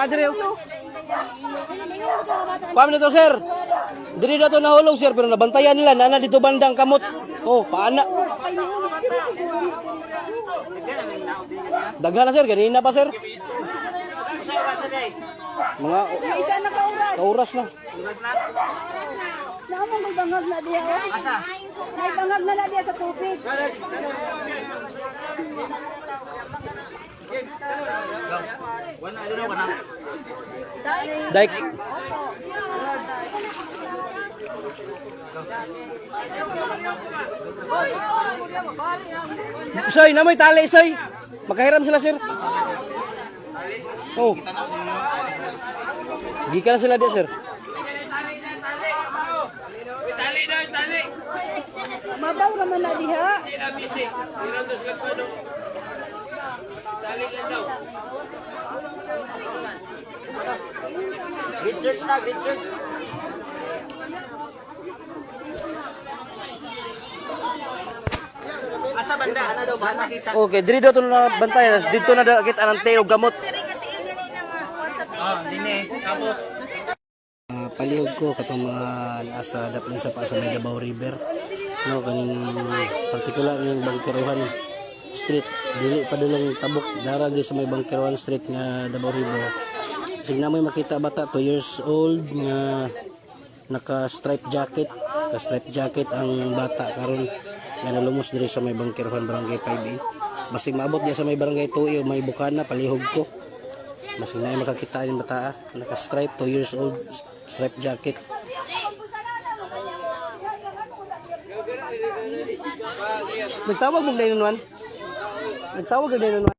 dire. Paano na to, sir? Diri na to nahulog, sir, pero nabantayan nila, nana dito bandang kamot. Oh, paana. Daghan na, sir, ganina pa, sir. Mga kauras na. Naman may bangag na diya. Asa? May bangag na diya sa tubig. Daik. Soy, namoy tali, soy. Makahiram sila, sir. Oh. Gikan sila dia, sir. Tali. Mabaw naman na diha. Sila bisik. Nirandos lang ko no. Tali lang daw. Research na, research. Asa banda? Ana daw ba nakita? Okay, diri daw to na bantayan. Dito na kita ang teo gamot. Dine. Tapos Palihog ko katong mga nasa daplin sa pa sa may Davao River. No, kaning partikular yung Bangkeruhan Street. Dili pa dulang tabok dara di sa may Bangkeruhan Street nga Davao River. Sig na may makita bata 2 years old nga naka-stripe jacket. Ka-stripe jacket ang bata karon nga nalumos diri sa may Bangkeruhan Barangay 5A. Basig maabot niya sa may Barangay 2A o may Bukana palihog ko. Masing na makakita yung bata, naka-stripe, 2 years old, stripe jacket. Nagtawag mo na yun, Nagtawag na yun,